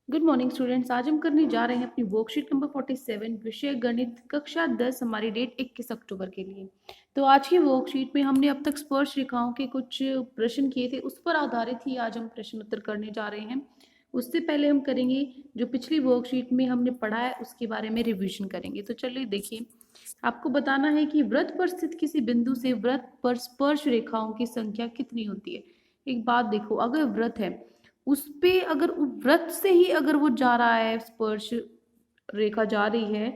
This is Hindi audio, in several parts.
Good morning students. आज हम करने जा रहे हैं अपनी वर्कशीट नंबर 47 विषय गणित कक्षा 10। हमारी डेट 21 अक्टूबर के लिए। तो आज की वर्कशीट में हमने अब तक स्पर्श रेखाओं के कुछ प्रश्न किए थे, उस पर आधारित ही आज हम प्रश्न उत्तर करने जा रहे हैं। उससे पहले हम करेंगे जो पिछली वर्कशीट में हमने पढ़ा है उसके बारे में रिविजन करेंगे। तो चलिए देखिए, आपको बताना है कि वृत्त पर स्थित किसी बिंदु से वृत्त पर स्पर्श रेखाओं की संख्या कितनी होती है। एक बात देखो, अगर वृत्त है उस पे अगर वृत्त से ही अगर वो जा रहा है, स्पर्श रेखा जा रही है,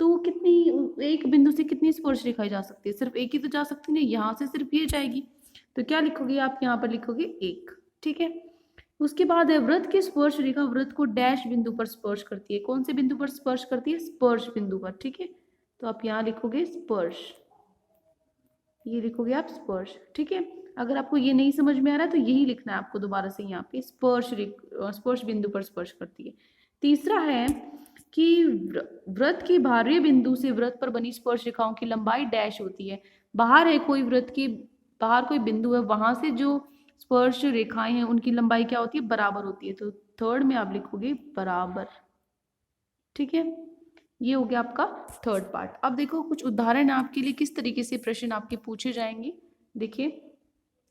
तो वो कितनी, एक बिंदु से कितनी स्पर्श रेखाएं जा सकती है? सिर्फ एक ही तो जा सकती है, यहाँ से सिर्फ ये जाएगी। तो क्या लिखोगे आप? यहाँ पर लिखोगे एक। ठीक है। उसके बाद है वृत्त की स्पर्श रेखा वृत्त को डैश बिंदु पर स्पर्श करती है। कौन से बिंदु पर स्पर्श करती है? स्पर्श बिंदु पर। ठीक है, तो आप यहाँ लिखोगे स्पर्श, ये लिखोगे आप स्पर्श। ठीक है। अगर आपको ये नहीं समझ में आ रहा है तो यही लिखना है आपको दोबारा से, यहाँ पे स्पर्श बिंदु पर स्पर्श करती है। तीसरा है कि वृत्त की बाहरी बिंदु से वृत्त पर बनी स्पर्श रेखाओं की लंबाई डैश होती है। बाहर है कोई वृत्त के बाहर कोई बिंदु है, वहां से जो स्पर्श रेखाएं हैं उनकी लंबाई क्या होती है? बराबर होती है। तो थर्ड में आप लिखोगे बराबर। ठीक है, ये हो गया आपका थर्ड पार्ट। अब देखो कुछ उदाहरण आपके लिए किस तरीके से प्रश्न आपके पूछे जाएंगे। देखिए,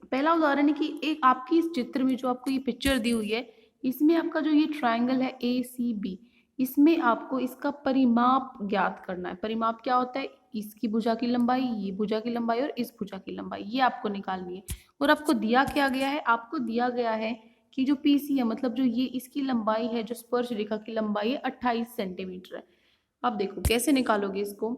पहला उदाहरण है कि एक आपकी इस चित्र में जो आपको ये पिक्चर दी हुई है, इसमें आपका जो ये ट्रायंगल है ACB, इसमें आपको इसका परिमाप ज्ञात करना है। परिमाप क्या होता है? इसकी भुजा की लंबाई, ये भुजा की लंबाई और इस भुजा की लंबाई, ये आपको निकालनी है। और आपको दिया क्या गया है? आपको दिया गया है कि जो PC है, मतलब जो ये इसकी लंबाई है, जो स्पर्श रेखा की लंबाई है 28 सेंटीमीटर है। अब देखो कैसे निकालोगे इसको।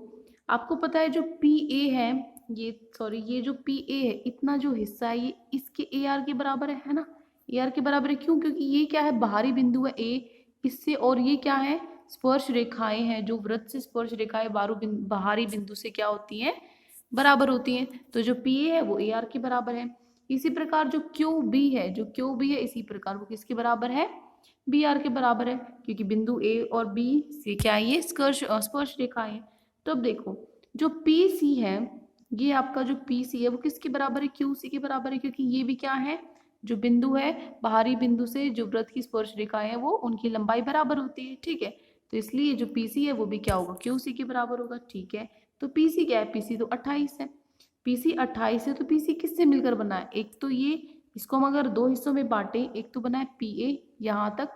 आपको पता है जो PA है, ये जो PA है, इतना जो हिस्सा है ये इसके AR के बराबर है ना? AR के बराबर है। क्यों? क्योंकि ये क्या है? बाहरी बिंदु है A इससे, और ये क्या है? स्पर्श रेखाएं हैं, जो वृत्त से स्पर्श रेखाएं बाहरी बिंदु से क्या होती हैं? बराबर होती हैं। तो जो PA है वो AR के बराबर है। इसी प्रकार जो QB है, इसी प्रकार वो किसके बराबर है? BR के बराबर है, क्योंकि बिंदु A और B से क्या है? ये स्पर्श रेखाएं हैं। तो अब देखो, जो PC है, ये आपका जो PC है वो किसके बराबर है? QC के बराबर है, क्योंकि ये भी क्या है? जो बिंदु है, बाहरी बिंदु से जो वृत्त की स्पर्श रेखाएं हैं वो उनकी लंबाई बराबर होती है। ठीक है, तो इसलिए जो PC है वो भी क्या होगा? QC के बराबर होगा। ठीक है, तो PC क्या है? PC तो 28 है। PC 28 है, तो PC किससे मिलकर बना है? एक तो ये, इसको हम अगर दो हिस्सों में बांटे, एक तो बना है PA यहाँ तक,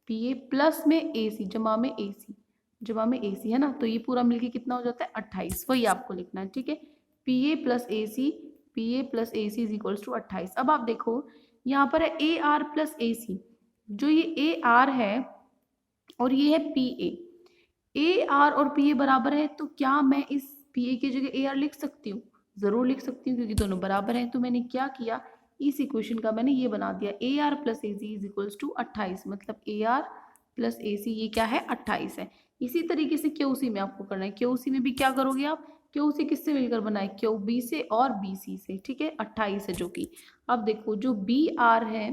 PA प्लस में AC जमा में AC, है ना? तो ये पूरा मिलके कितना हो जाता है? 28। वही आपको लिखना है। ठीक है, PA plus AC is equals to 28। अब आप देखो यहाँ पर है AR प्लस AC, जो ये AR है और ये है PA। AR और PA बराबर है, तो क्या मैं इस PA की जगह AR लिख सकती हूँ? जरूर लिख सकती हूँ, क्योंकि दोनों बराबर हैं। तो मैंने क्या किया, इस इक्वेशन का मैंने ये बना दिया, AR plus AC is equals to 28। मतलब AR प्लस AC ये क्या है? 28 है। इसी तरीके से QC में आपको करना है। QC में भी क्या करोगे आप? QC किससे मिलकर बना है? QB से और BC से। ठीक है, 28 है जो कि। अब देखो जो BR है,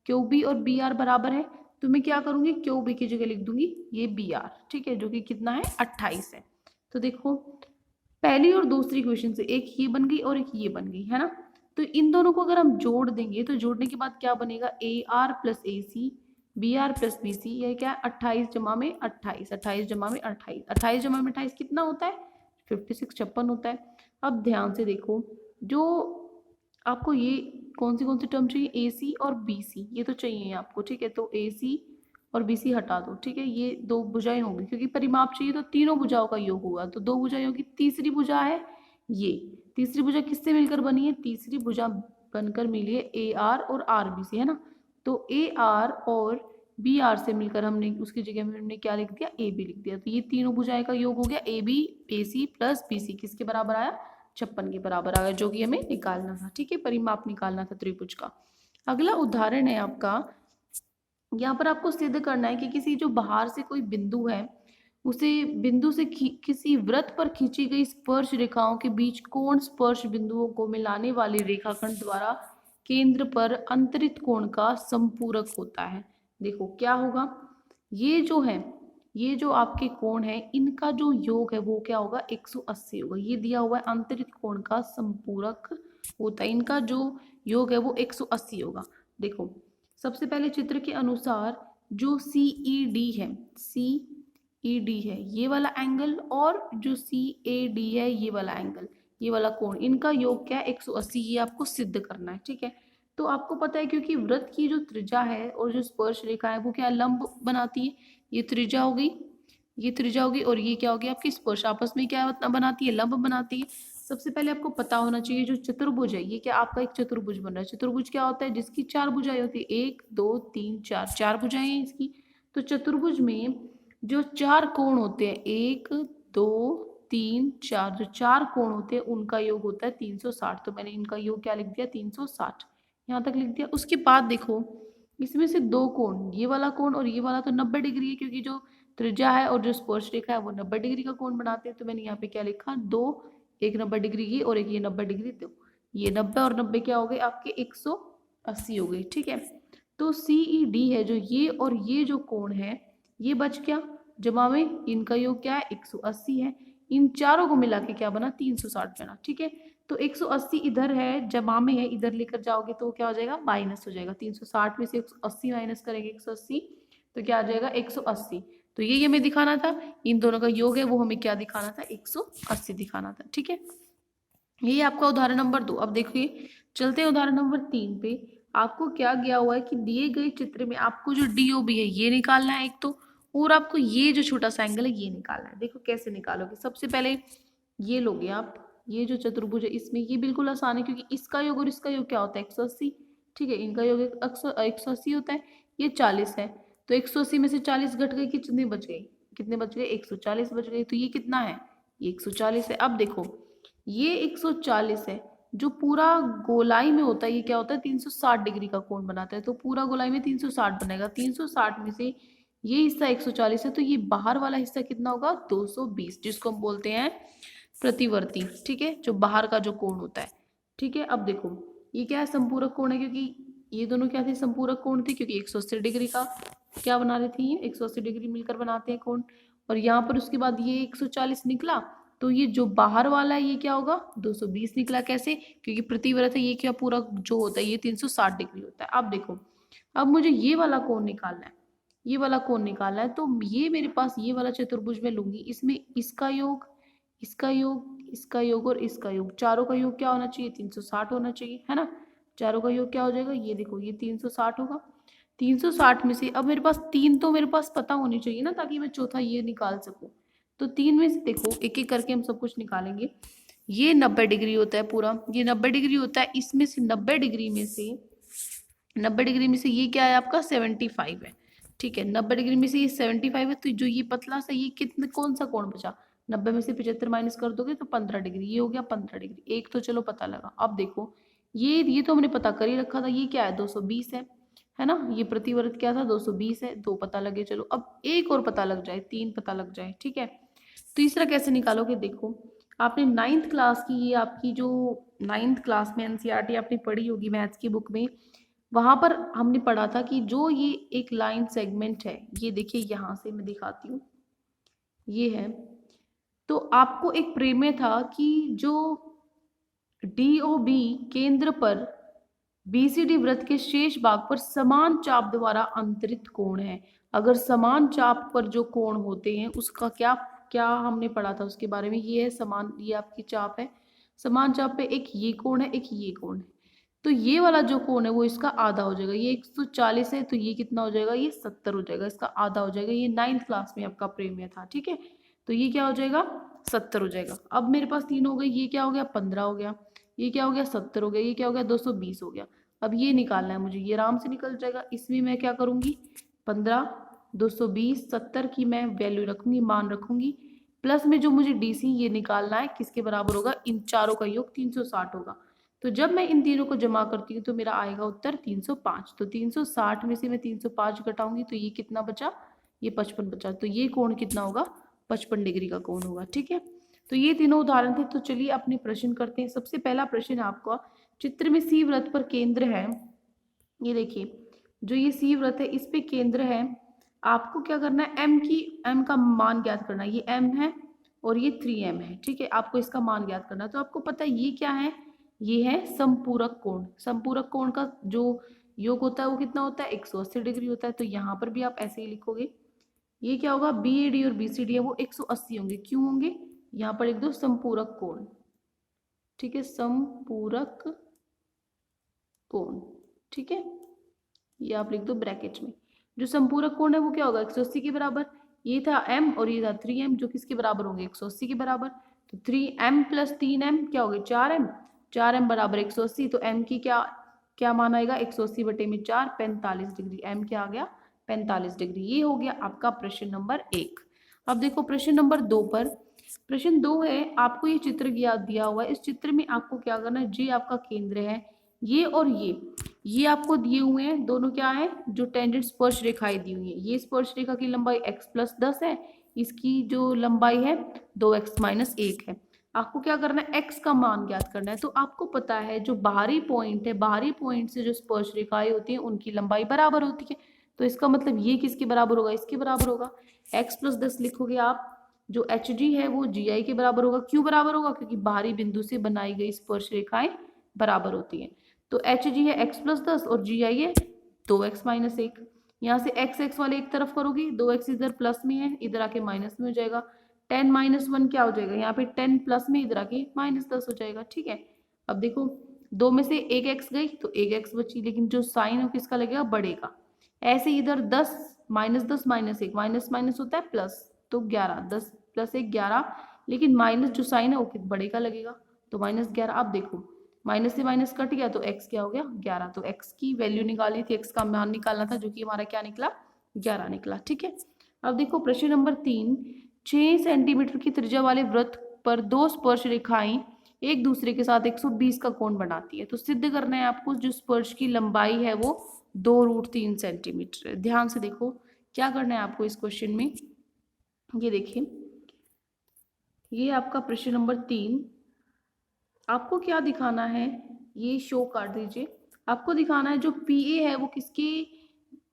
QB और BR बराबर है, तो मैं क्या करूंगी? QB की जगह लिख दूंगी ये BR। ठीक है, जो कि कितना है? 28 है। तो देखो, पहली और दूसरी क्वेश्चन से एक ये बन गई और एक ये बन गई, है ना? तो इन दोनों को अगर हम जोड़ देंगे तो जोड़ने के बाद क्या बनेगा? AR plus AC, BR plus BC, ये क्या है? 28 जमा में 28, 28 जमा में 28, 28 जमा में 28 कितना होता है? 56, 56 होता है। अब ध्यान से देखो, जो आपको ये कौन सी टर्म चाहिए? AC और BC, ये तो चाहिए आपको। ठीक है, तो AC और BC हटा दो। ठीक है, ये दो भुजाएं होंगी, क्योंकि परिमाप चाहिए तो तीनों भुजाओं का योग होगा, तो दो भुजाएं होगी। तीसरी भुजा है ये, तीसरी भुजा किससे मिलकर बनी है? तीसरी भुजा बनकर मिली है AR और RB से, है ना? तो AR और BR से मिलकर हमने उसकी जगह में हमने क्या लिख दिया? AB लिख दिया। तो ये तीनों भुजाएं का योग हो गया AB AC प्लस BC, किसके बराबर आया? 56 के बराबर आ गया, जो कि हमें निकालना था। ठीक है, परिमाप निकालना था त्रिभुज का। अगला उदाहरण है आपका, यहाँ पर आपको सिद्ध करना है कि किसी जो बाहर से कोई बिंदु है, उसे बिंदु से किसी वृत्त पर खींची गई स्पर्श रेखाओं के बीच कोण स्पर्श बिंदुओं को मिलाने वाले रेखाखंड द्वारा केंद्र पर अंतरित कोण का संपूरक होता है। देखो क्या होगा, ये जो है, ये जो आपके कोण है, इनका जो योग है वो क्या होगा? 180 होगा। ये दिया हुआ है अंतरित कोण का संपूरक होता है, इनका जो योग है वो 180 होगा। देखो, सबसे पहले चित्र के अनुसार जो CED है, CED है ये वाला एंगल, और जो CAD है ये वाला एंगल, ये वाला कोण, इनका योग क्या है 180, ये आपको सिद्ध करना है। ठीक है, तो आपको पता है क्योंकि वृत्त की जो त्रिज्या है और जो स्पर्श रेखा है वो क्या लंब बनाती है, ये त्रिज्या हो गई, ये त्रिज्या होगी, और ये क्या होगी आपकी स्पर्श, आपस में क्या बनाती है, लंब बनाती है। सबसे पहले आपको पता होना चाहिए जो चतुर्भुज है, ये क्या आपका एक चतुर्भुज बन रहा है। चतुर्भुज क्या होता है, जिसकी चार भुजाएं होती है, 1 2 3 4, चार भुजाएं हैं इसकी। तो चतुर्भुज में जो चार कोण होते हैं, 1 2 3 4, जो चार कोण होते हैं उनका योग होता है 360। तो मैंने इनका योग क्या लिख दिया, 360, यहाँ तक लिख दिया। उसके बाद देखो इसमें से दो कोण, ये वाला कोण और ये वाला, तो 90 डिग्री है, क्योंकि जो त्रिज्या है और जो स्पर्श रेखा है वो 90 डिग्री का कोण बनाते हैं। तो मैंने यहाँ पे क्या लिखा, दो, एक 90 डिग्री ये और एक ये 90 डिग्री, दो, ये 90 और 90 क्या हो गए आपके 180 हो गई। ठीक है, तो CED है जो ये और ये जो कोण है ये बच गया, जमा में इनका योग क्या है 180 है, इन चारों को मिला के क्या बना 360 बना। ठीक है, तो 180 इधर है, जमा में है, इधर लेकर जाओगे तो क्या हो जाएगा, माइनस हो जाएगा। 360 में से 180 माइनस करेंगे 180, तो क्या आ जाएगा 180। तो ये हमें दिखाना था, इन दोनों का योग है वो हमें क्या दिखाना था, 180 दिखाना था। ठीक है, ये आपका उदाहरण नंबर 2। अब देखिए चलते हैं उदाहरण नंबर 3 पे। आपको क्या दिया हुआ है कि दिए गए चित्र में आपको जो DOB है ये निकालना है एक तो, और आपको ये जो छोटा सा एंगल है ये निकालना है। देखो कैसे निकालोगे, सबसे पहले ये लोगे आप, ये जो चतुर्भुज है इसमें ये बिल्कुल आसान है, क्योंकि इसका योग और इसका योग क्या होता है 180। ठीक है, इनका योग 180 होता है, ये 40 है, तो 180 में से 40 घट गए, कितने बच गए, कितने बच गए 140 बच गए। तो ये कितना है, ये 140 है। अब देखो ये 140 है, जो पूरा गोलाई में होता है ये क्या होता है 360 डिग्री का कोण बनाता है, तो पूरा गोलाई में 360 बनेगा। 360 में से ये हिस्सा 140 है, तो ये बाहर वाला हिस्सा कितना होगा 220, जिसको हम बोलते हैं प्रतिवर्ती। ठीक है, जो बाहर का जो कोण होता है। ठीक है, अब देखो ये क्या है संपूरक कोण है, क्योंकि ये दोनों क्या थे संपूरक कोण थे, क्योंकि 180 डिग्री का क्या बना रही थी, 180 डिग्री मिलकर बनाते हैं कोण। और यहाँ पर उसके बाद ये 140 निकला, तो ये जो बाहर वाला है ये क्या होगा 220 निकला। कैसे, क्योंकि प्रतिवर्त है, ये क्या पूरा जो होता है ये 360 डिग्री होता है। अब देखो, अब मुझे ये वाला कोण निकालना है, ये वाला कोण निकालना है, तो ये मेरे पास ये वाला चतुर्भुज में लूंगी, इसमें इसका योग, इसका योग, इसका योग और इसका योग, चारों का योग क्या होना चाहिए 360 होना चाहिए, है ना। चारों का योग क्या हो जाएगा, ये देखो ये 360 होगा। 360 में से अब मेरे पास तीन तो मेरे पास पता होनी चाहिए ना, ताकि मैं चौथा ये निकाल सकूं। तो तीन में से देखो एक एक करके हम सब कुछ निकालेंगे। ये 90 डिग्री होता है पूरा, ये 90 डिग्री होता है, इसमें से 90 डिग्री में से 90 डिग्री में से ये क्या है आपका 75 है। ठीक है, 90 डिग्री में से ये 75 है, तो जो ये पतला सा ये कितने कौन सा कोण बचा, 90 में से 75 माइनस कर दोगे तो 15 डिग्री, ये हो गया 15 डिग्री। एक तो चलो पता लगा। अब देखो ये तो हमने पता कर ही रखा था, ये क्या है 220 है ना, ये प्रतिवर्त क्या था 220 है, दो पता लगे। चलो अब एक और पता लग जाए, तीन पता लग जाए। ठीक है, तीसरा कैसे निकालोगे, देखो आपने 9th क्लास की, ये आपकी जो 9th क्लास में NCERT आपने पढ़ी होगी मैथ्स की बुक में, वहां पर हमने पढ़ा था कि जो ये एक लाइन सेगमेंट है, ये देखिए यहाँ से मैं दिखाती हूँ, ये है। तो आपको एक प्रमेय था कि जो DOB केंद्र पर BCD वृत्त के शेष भाग पर समान चाप द्वारा अंतरित कोण है। अगर समान चाप पर जो कोण होते हैं उसका क्या क्या हमने पढ़ा था उसके बारे में, ये है समान, ये आपकी चाप है, समान चाप पे एक ये कोण है एक ये कोण है, तो ये वाला जो कोण है वो इसका आधा हो जाएगा। ये 140 है, तो ये कितना हो जाएगा, ये 70 हो जाएगा, इसका आधा हो जाएगा। ये 9th क्लास में आपका प्रमेय था। ठीक है, तो ये क्या हो जाएगा 70 हो जाएगा। अब मेरे पास तीन हो गए, ये क्या हो गया 15 हो गया, ये क्या हो गया 70 हो गया, ये क्या हो गया 220 हो गया। अब ये निकालना है मुझे, ये आराम से निकल जाएगा। इसमें मैं क्या करूंगी 15 220 70 की मैं वैल्यू रखूंगी, मान रखूंगी, प्लस में जो मुझे DC ये निकालना है किसके बराबर होगा, इन चारों का योग 360 होगा। तो जब मैं इन तीनों को जमा करती हूँ तो मेरा आएगा उत्तर 305। तो 360 में से मैं 305 घटाऊंगी तो ये कितना बचा, ये 55 बचा। तो ये कोण कितना होगा 55 डिग्री का कोण होगा। ठीक है, तो ये तीनों उदाहरण थे। तो चलिए अपने प्रश्न करते हैं। सबसे पहला प्रश्न आपका, चित्र में C वृत्त पर केंद्र है, ये देखिए जो ये C वृत्त है इस पे केंद्र है, आपको क्या करना है M का मान ज्ञात करना है। ये M है और ये 3M है। ठीक है, आपको इसका मान ज्ञात करना है। तो आपको पता है ये क्या है, ये है संपूरक कोण। संपूरक कोण का जो योग होता है वो कितना होता है 180 डिग्री होता है। तो यहाँ पर भी आप ऐसे ही लिखोगे, ये क्या होगा BAD और BCD है वो 180 होंगे। क्यों होंगे, यहाँ पर लिख दो समपूरक कोण, ठीक है, समपूरक कोण, ठीक है, ये आप लिख दो ब्रैकेट में। जो संपूरक कोण है वो क्या होगा 180 के बराबर, ये था m और ये था 3m जो किसके बराबर होंगे 180 के बराबर। तो 3m प्लस 3m क्या हो गए 4m, 4m बराबर 180। तो m की क्या क्या मान आएगा 180 बटे में 4 45 डिग्री, m क्या आ गया 45 डिग्री। ये हो गया आपका प्रश्न नंबर 1। अब देखो प्रश्न नंबर 2 पर, प्रश्न 2 है आपको ये चित्र दिया हुआ है। इस चित्र में आपको क्या करना है, ये आपका केंद्र है, ये और ये आपको दिए हुए हैं, दोनों क्या है जो टेंजेंट स्पर्श रेखाएं दी हुई है। ये स्पर्श रेखा की लंबाई x प्लस 10 है, इसकी जो लंबाई है 2x माइनस 1 है। आपको क्या करना है x का मान ज्ञात करना है। तो आपको पता है जो बाहरी पॉइंट है, बाहरी पॉइंट से जो स्पर्श रेखाएं होती हैं उनकी लंबाई बराबर होती है। तो इसका मतलब ये किसके बराबर होगा, इसके बराबर होगा। x प्लस 10 लिखोगे आप, जो एच जी है वो जी आई के बराबर होगा। क्यों बराबर होगा, क्योंकि बाहरी बिंदु से बनाई गई स्पर्श रेखाएं बराबर होती हैं। तो एच जी है x प्लस 10 और जी आई है 2x माइनस 1। यहाँ से x वाले एक तरफ करोगे, 2x इधर प्लस में है, इधर आके माइनस में हो जाएगा। 10 माइनस 1 क्या हो जाएगा, यहाँ पे 10 प्लस में इधर आके माइनस 10 हो जाएगा, ठीक है। अब देखो दो में से एक x गई तो एक x बची, लेकिन जो साइन है किसका लगेगा, बड़े का। ऐसे इधर 10 माइनस माइनस 1, माइनस माइनस होता है प्लस, तो 11, 10 प्लस 1 11, लेकिन माइनस जो साइन है वो बड़े का लगेगा, तो -11। अब देखो माइनस से माइनस कट गया तो x क्या हो गया 11। तो x की वैल्यू निकालनी थी, x का मान निकालना था, जो कि हमारा क्या निकला 11 निकला, ठीक है। अब देखो प्रश्न नंबर 3, 6 सेंटीमीटर की त्रिज्या वाले वृत्त पर दो स्पर्श रेखाएं एक दूसरे के साथ 120 का कोण बनाती है। तो सिद्ध करना है आपको जो स्पर्श की लंबाई है वो 2√3 सेंटीमीटर है। ध्यान से देखो क्या करना है आपको इस क्वेश्चन में, ये देखिए ये आपका प्रश्न नंबर 3, आपको क्या दिखाना है, ये शो कर दीजिए। आपको दिखाना है जो PA है वो किसके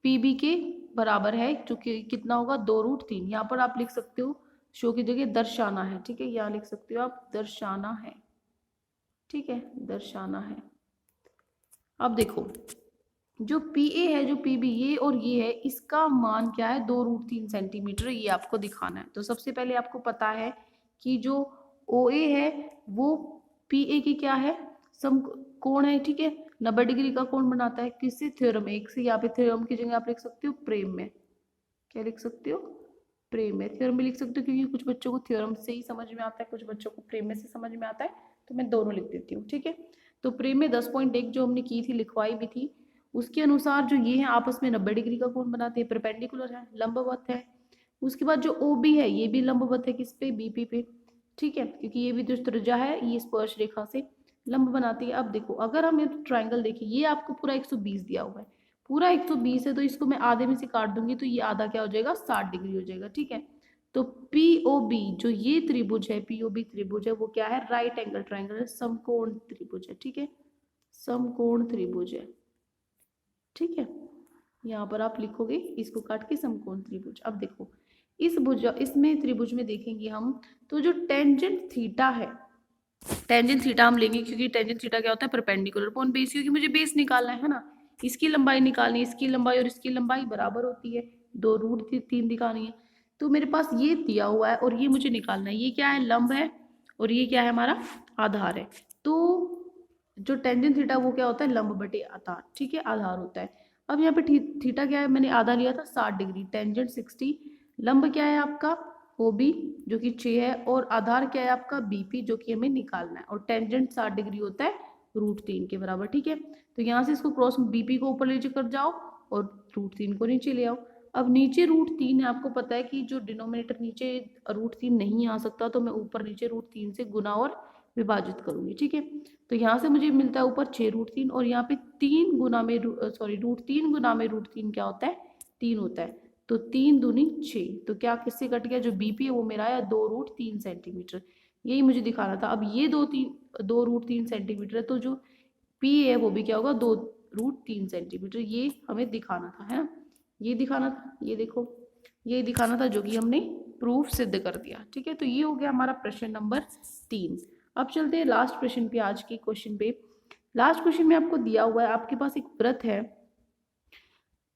PB के बराबर है, जो कि कितना होगा 2√3। यहाँ पर आप लिख सकते हो शो की जगह दर्शाना है, ठीक है, यहाँ लिख सकते हो आप दर्शाना है, ठीक है, दर्शाना है। अब देखो जो PA है जो PB ये और ये है, इसका मान क्या है 2√3 सेंटीमीटर, ये आपको दिखाना है। तो सबसे पहले आपको पता है कि जो OA है वो PA की क्या है समकोण है, ठीक है, 90 डिग्री का कोण बनाता है। किससे, थ्योरम एक से। यहाँ पे थ्योरम की जगह आप लिख सकते हो प्रेम में, क्या लिख सकते हो प्रेम में, थ्योरम में लिख सकते हो, क्योंकि कुछ बच्चों को थ्योरम से ही समझ में आता है, कुछ बच्चों को प्रेम में से समझ में आता है, तो मैं दोनों लिख देती हूँ, ठीक है। तो प्रेम में 10.1 जो हमने की थी, लिखवाई भी थी, उसके अनुसार जो ये है आपस में 90 डिग्री का कोण बनाते हैं, परपेंडिकुलर है, लंबवत है। उसके बाद जो OB है ये भी लंबवत है, किस पे, BP पे, ठीक है, क्योंकि ये भी जो त्रिज्या है ये स्पर्श रेखा से लंब बनाती है। अब देखो अगर हम ये ट्राइंगल देखें, ये आपको पूरा 120 दिया हुआ है, पूरा 120 है, तो इसको मैं आधे में से काट दूंगी तो ये आधा क्या हो जाएगा 60 डिग्री हो जाएगा, ठीक है। तो POB जो ये त्रिभुज है, POB त्रिभुज है वो क्या है, राइट एंगल ट्राइंगल है, समकोण त्रिभुज है, ठीक है, समकोण त्रिभुज है, ठीक है। यहाँ पर आप लिखोगे इसको काट के समकोण त्रिभुज। अब देखो इसमें त्रिभुज में देखेंगे हम, तो जो टेंजेंट थीटा है, टेंजेंट थीटा हम लेंगे, क्योंकि टेंजेंट थीटा क्या होता है परपेंडिकुलर अपॉन बेस, क्योंकि मुझे बेस निकालना है ना, इसकी लंबाई निकालनी है, इसकी लंबाई और इसकी लंबाई बराबर होती है, 2√3 दिखानी है। तो मेरे पास ये दिया हुआ है और ये मुझे निकालना है, ये क्या है लंब है और ये क्या है हमारा आधार है। तो जो टेंजेंट थीटा वो क्या होता है लंब बटे आधार, ठीक है, आधार होता है। अब यहाँ पे थीटा क्या है, मैंने आधा लिया था 60 डिग्री, टेंजेंट 60, लंब क्या है आपका OB जो कि 6 है, और आधार क्या है आपका BP जो कि हमें निकालना है, और टेंजेंट 60 डिग्री होता है √3 के बराबर, ठीक है। तो यहाँ से इसको क्रॉस BP को ऊपर ले कर जाओ और √3 को नीचे ले आओ। अब नीचे √3 है, आपको पता है कि जो डिनोमिनेटर नीचे √3 नहीं आ सकता, तो मैं ऊपर नीचे √3 से गुना और विभाजित करूंगी, ठीक है। तो यहाँ से मुझे मिलता है ऊपर 6√3, और यहाँ पे 3 गुना में √3 गुना में √3 क्या होता है 3 होता है, तो 3 दूनी 6, तो क्या किससे कट गया, जो BP है वो मेरा आया 2√3 सेंटीमीटर, यही मुझे दिखाना था। अब ये 2√3 सेंटीमीटर है, तो जो PA है वो भी क्या होगा 2√3 सेंटीमीटर, ये हमें दिखाना था, है ना, ये दिखाना था, ये देखो ये दिखाना था, जो कि हमने प्रूफ सिद्ध कर दिया, ठीक है। तो ये हो गया हमारा प्रश्न नंबर 3। अब चलते हैं लास्ट प्रश्न पे, आज के क्वेश्चन पे। लास्ट क्वेश्चन में आपको दिया हुआ है, आपके पास एक वृत्त है,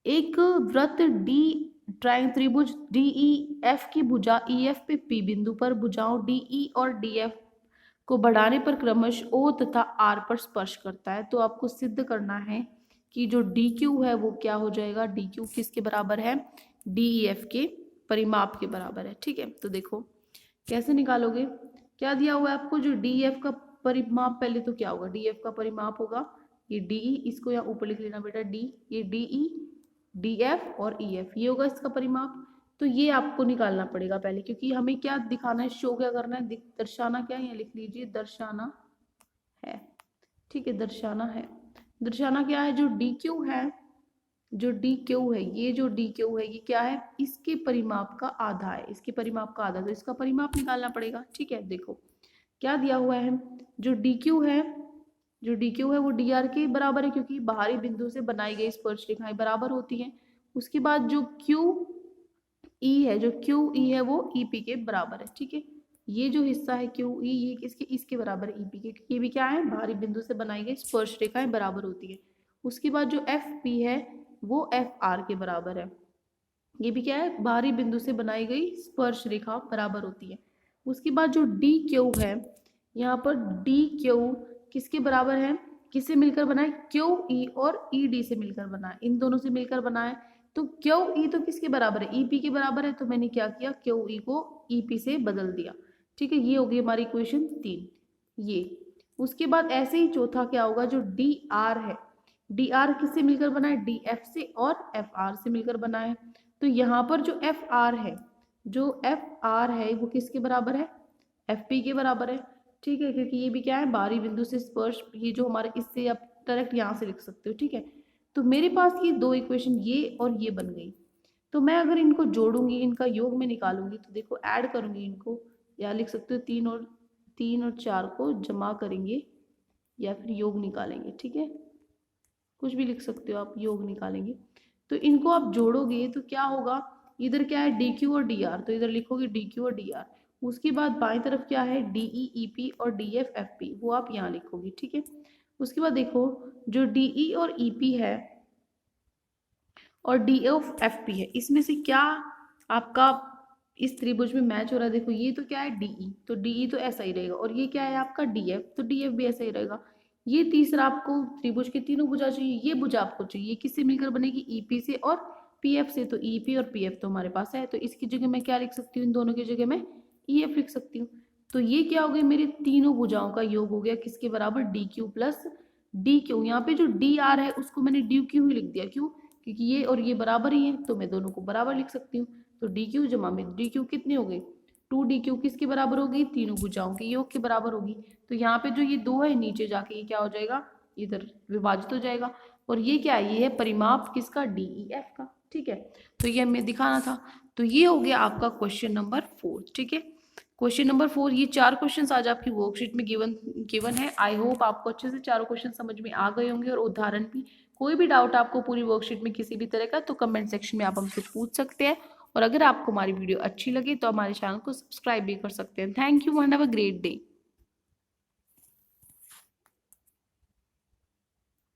एक वृत्त डी त्रिभुज डी ई एफ की भुजा ई एफ पे पी बिंदु पर भुजाओं डी ई और डी एफ को बढ़ाने पर क्रमश ओ तथा आर पर स्पर्श करता है। तो आपको सिद्ध करना है कि जो डी क्यू है वो क्या हो जाएगा, डी क्यू किसके बराबर है, डी ई एफ के परिमाप के बराबर है। ठीक है, तो देखो कैसे निकालोगे, क्या दिया हुआ है आपको, जो डी एफ का परिमाप, पहले तो क्या होगा, डी एफ का परिमाप होगा ये डी ई, इसको यहाँ ऊपर लिख लेना बेटा डी, ये डी ई डी एफ और ई एफ, ये होगा इसका परिमाप। तो ये आपको निकालना पड़ेगा पहले, क्योंकि हमें क्या दिखाना है, शो क्या करना है, दर्शाना क्या है, यहाँ लिख लीजिए दर्शाना है। ठीक है, दर्शाना है, दर्शाना क्या है, जो डी क्यू है, जो डी क्यू है, ये जो डी क्यू है ये क्या है, इसके परिमाप का आधा है, इसके परिमाप का आधा, तो इसका परिमाप निकालना पड़ेगा। ठीक है, देखो क्या दिया हुआ है, जो डी क्यू है, जो डी क्यू है वो डी आर के बराबर है, क्योंकि बाहरी बिंदु से बनाई गई स्पर्श रेखाएं बराबर होती हैं। उसके बाद जो क्यू ई है, जो क्यू ई है वो ई पी के बराबर है। ठीक है, ये जो हिस्सा है क्यू ई, ये किसके, इसके बराबर है, ई पी के, ये भी क्या है, बाहरी बिंदु से बनाई गई स्पर्श रेखाएं बराबर होती है। उसके बाद जो एफ पी है वो एफ आर के बराबर है, ये भी क्या है, बाहरी बिंदु से बनाई गई स्पर्श रेखा बराबर होती है। उसके बाद जो डी क्यू है, यहाँ पर डी क्यू किसके बराबर है, किससे मिलकर बना है, क्यू ई और ई डी से मिलकर बना है, इन दोनों से मिलकर बना है। तो क्यू ई तो किसके बराबर है, ई पी के बराबर है, तो मैंने क्या किया, क्यू ई को ई पी से बदल दिया। ठीक है, ये होगी हमारी इक्वेशन 3 ये। उसके बाद ऐसे ही चौथा क्या होगा, जो डी आर है, डी आर किससे मिलकर बना है, डी एफ से और एफ आर से मिलकर बना है। तो यहाँ पर जो एफ आर है, जो एफ आर है वो किसके बराबर है, एफ पी के बराबर है। ठीक है, क्योंकि ये भी क्या है, बाहरी बिंदु से स्पर्श, ये जो हमारे, इससे आप डायरेक्ट यहाँ से लिख सकते हो। ठीक है, तो मेरे पास ये दो इक्वेशन ये और ये बन गई। तो मैं अगर इनको जोड़ूंगी, इनका योग में निकालूंगी, तो देखो ऐड करूंगी इनको, या लिख सकते हो 3 और 4 को जमा करेंगे या फिर योग निकालेंगे। ठीक है, कुछ भी लिख सकते हो आप, योग निकालेंगे। तो इनको आप जोड़ोगे तो क्या होगा, इधर क्या है डी क्यू और डी आर, तो इधर लिखोगे डी क्यू और डी आर। उसके बाद बाएं तरफ क्या है, डी ई ई पी और डी एफ एफ पी, वो आप यहाँ लिखोगे। ठीक है, उसके बाद देखो जो डी ई और ई पी है और डी एफ एफ पी है, इसमें से क्या आपका इस त्रिभुज में मैच हो रहा है, देखो ये तो क्या है डीई, तो डीई तो ऐसा ही रहेगा, और ये क्या है आपका डीएफ, तो डीएफ भी ऐसा ही रहेगा। ये तीसरा आपको त्रिभुज के तीनों भुजा चाहिए, ये भुजा आपको चाहिए, किससे मिलकर बनेगी, ईपी से और पीएफ से, तो ईपी और पीएफ तो हमारे पास है, तो इसकी जगह मैं क्या लिख सकती हूँ, इन दोनों की जगह मैं ईएफ लिख सकती हूँ। तो ये क्या हो गया, मेरे तीनों भुजाओं का योग हो गया किसके बराबर, D Q plus D Q. यहाँ पे जो डी आर है उसको मैंने डी क्यू ही लिख दिया, क्यों, क्योंकि ये और ये बराबर ही है, तो मैं दोनों को बराबर लिख सकती हूँ। तो डी क्यू जमा में डी क्यू कितनी हो गई, 2 डी क्यू किसके बराबर होगी, तीनों भुजाओं के योग के बराबर होगी। तो यहाँ पे जो ये 2 है नीचे जाके ये क्या हो जाएगा, इधर विभाजित हो जाएगा। और ये क्या है, ये है परिमाप किसका, डी ई एफ का। ठीक है, तो ये हमें दिखाना था। तो ये हो गया आपका क्वेश्चन नंबर 4। ठीक है, क्वेश्चन नंबर 4, ये 4 क्वेश्चन आज आपकी वर्कशीट में गिवन है। आई होप आपको अच्छे से चारों क्वेश्चन समझ में आ गए होंगे और उदाहरण भी। कोई भी डाउट आपको पूरी वर्कशीट में किसी भी तरह का, तो कमेंट सेक्शन में आप हमसे पूछ सकते हैं। और अगर आपको हमारी वीडियो अच्छी लगे तो हमारे चैनल को सब्सक्राइब भी कर सकते हैं। Thank you and have a great day.